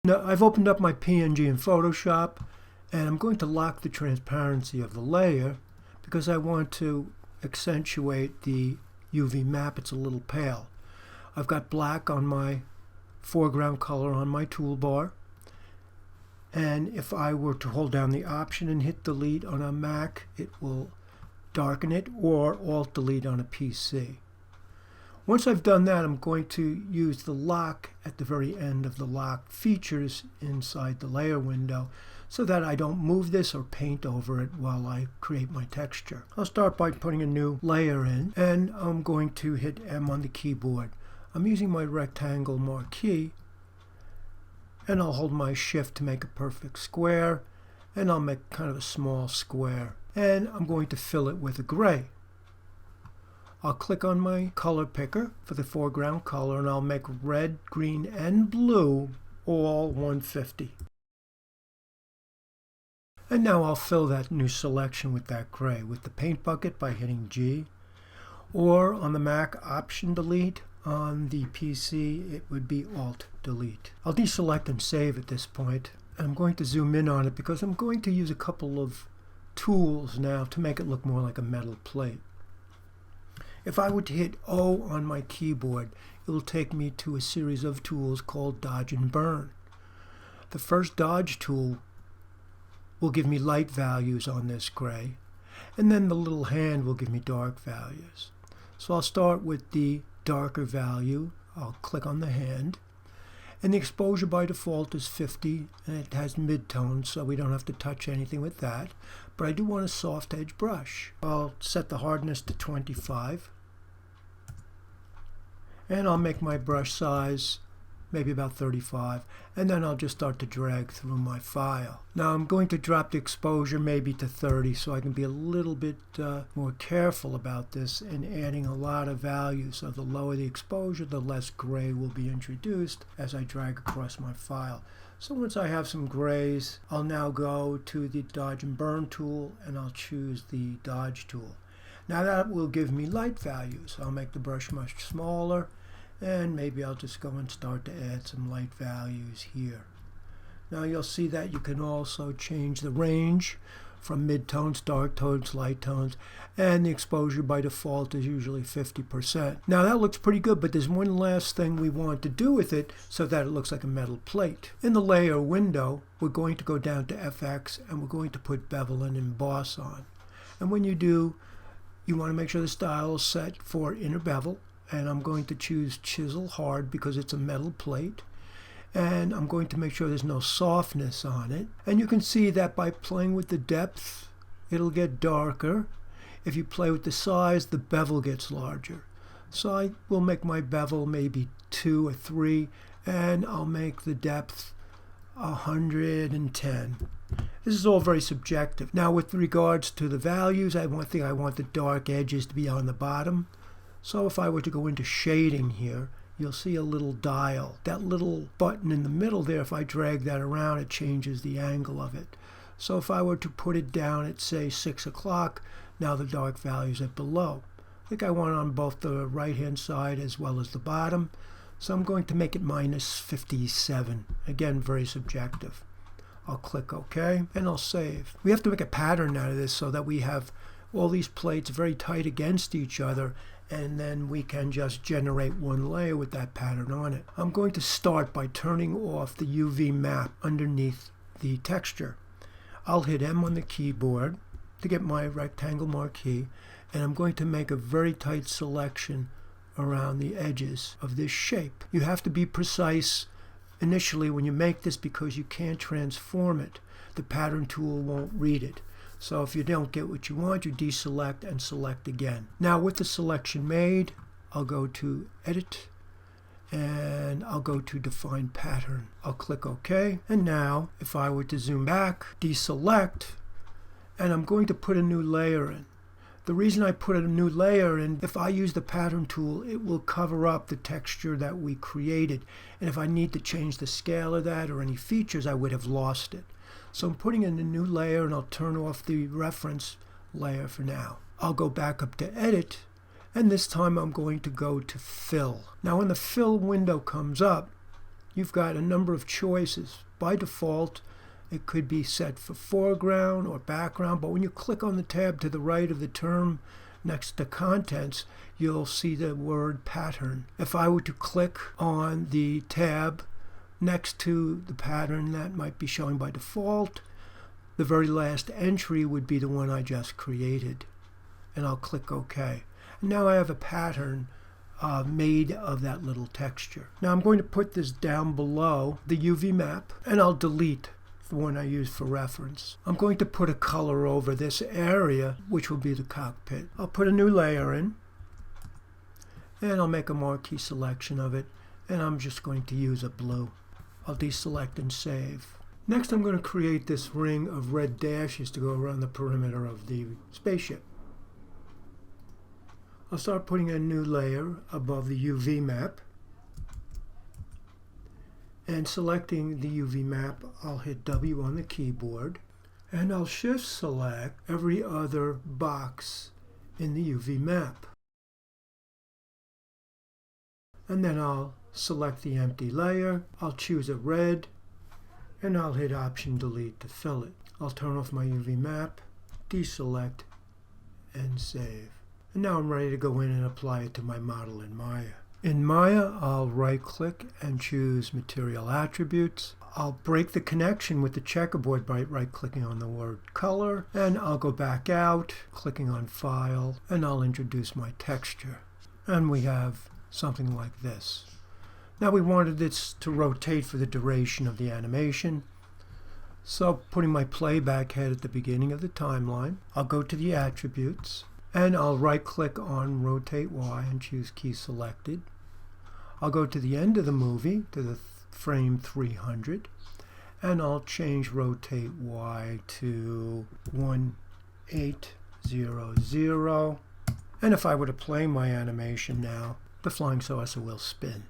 Now I've opened up my PNG in Photoshop, and I'm going to lock the transparency of the layer because I want to accentuate the UV map. It's a little pale. I've got black on my foreground color on my toolbar, and if I were to hold down the Option and hit delete on a Mac, it will darken it, or Alt delete on a PC. Once I've done that, I'm going to use the lock at the very end of the lock features inside the layer window so that I don't move this or paint over it while I create my texture. I'll start by putting a new layer in, and I'm going to hit M on the keyboard. I'm using my rectangle marquee, and I'll hold my shift to make a perfect square, and I'll make kind of a small square, and I'm going to fill it with a gray. I'll click on my color picker for the foreground color, and I'll make red, green, and blue all 150. And now I'll fill that new selection with that gray with the paint bucket by hitting G, or on the Mac, Option delete. On the PC, it would be Alt delete. I'll deselect and save at this point, and I'm going to zoom in on it because I'm going to use a couple of tools now to make it look more like a metal plate. If I were to hit O on my keyboard, it will take me to a series of tools called Dodge and Burn. The first Dodge tool will give me light values on this gray, and then the little hand will give me dark values. So I'll start with the darker value. I'll click on the hand, and the exposure by default is 50, and it has mid-tone, so we don't have to touch anything with that. But I do want a soft edge brush. I'll set the hardness to 25, and I'll make my brush size maybe about 35, and then I'll just start to drag through my file. Now I'm going to drop the exposure maybe to 30 so I can be a little bit more careful about this and adding a lot of values. So the lower the exposure, the less gray will be introduced as I drag across my file. So once I have some grays, I'll now go to the Dodge and Burn tool, and I'll choose the Dodge tool. Now that will give me light values. I'll make the brush much smaller, and maybe I'll just go and start to add some light values here. Now you'll see that you can also change the range from mid-tones, dark tones, light tones, and the exposure by default is usually 50%. Now that looks pretty good, but there's one last thing we want to do with it so that it looks like a metal plate. In the layer window, we're going to go down to FX, and we're going to put Bevel and Emboss on. And when you do, you want to make sure the style is set for inner bevel. And I'm going to choose Chisel Hard because it's a metal plate. And I'm going to make sure there's no softness on it. And you can see that by playing with the depth, it'll get darker. If you play with the size, the bevel gets larger. So I will make my bevel maybe 2 or 3, and I'll make the depth 110. This is all very subjective. Now with regards to the values, I want the dark edges to be on the bottom. So if I were to go into shading here, you'll see a little dial. That little button in the middle there, if I drag that around, it changes the angle of it. So if I were to put it down at, say, 6 o'clock, now the dark values are below. I think I want it on both the right-hand side as well as the bottom. So I'm going to make it minus 57. Again, very subjective. I'll click OK, and I'll save. We have to make a pattern out of this so that we have all these plates very tight against each other, and then we can just generate one layer with that pattern on it. I'm going to start by turning off the UV map underneath the texture. I'll hit M on the keyboard to get my rectangle marquee, and I'm going to make a very tight selection around the edges of this shape. You have to be precise initially when you make this because you can't transform it. The pattern tool won't read it. So if you don't get what you want, you deselect and select again. Now with the selection made, I'll go to Edit, and I'll go to Define Pattern. I'll click OK, and now if I were to zoom back, deselect, and I'm going to put a new layer in. The reason I put a new layer in, if I use the pattern tool, it will cover up the texture that we created, and if I need to change the scale of that or any features, I would have lost it. So I'm putting in a new layer, and I'll turn off the reference layer for now. I'll go back up to Edit, and this time I'm going to go to Fill. Now when the Fill window comes up, you've got a number of choices. By default, it could be set for foreground or background, but when you click on the tab to the right of the term next to contents, you'll see the word pattern. If I were to click on the tab next to the pattern that might be showing by default, the very last entry would be the one I just created. And I'll click OK. And now I have a pattern made of that little texture. Now I'm going to put this down below the UV map, and I'll delete the one I used for reference. I'm going to put a color over this area, which will be the cockpit. I'll put a new layer in, and I'll make a marquee selection of it, and I'm just going to use a blue. I'll deselect and save. Next I'm going to create this ring of red dashes to go around the perimeter of the spaceship. I'll start putting a new layer above the UV map, and selecting the UV map, I'll hit W on the keyboard, and I'll shift select every other box in the UV map. And then I'll select the empty layer, I'll choose a red, and I'll hit Option Delete to fill it. I'll turn off my UV map, deselect, and save. And now I'm ready to go in and apply it to my model in Maya. In Maya, I'll right-click and choose Material Attributes. I'll break the connection with the checkerboard by right-clicking on the word Color, and I'll go back out, clicking on File, and I'll introduce my texture. And we have something like this. Now we wanted this to rotate for the duration of the animation. So putting my playback head at the beginning of the timeline, I'll go to the Attributes, and I'll right-click on Rotate Y and choose Key Selected. I'll go to the end of the movie, to the frame 300, and I'll change Rotate Y to 1800. And if I were to play my animation now, the flying saucer will spin.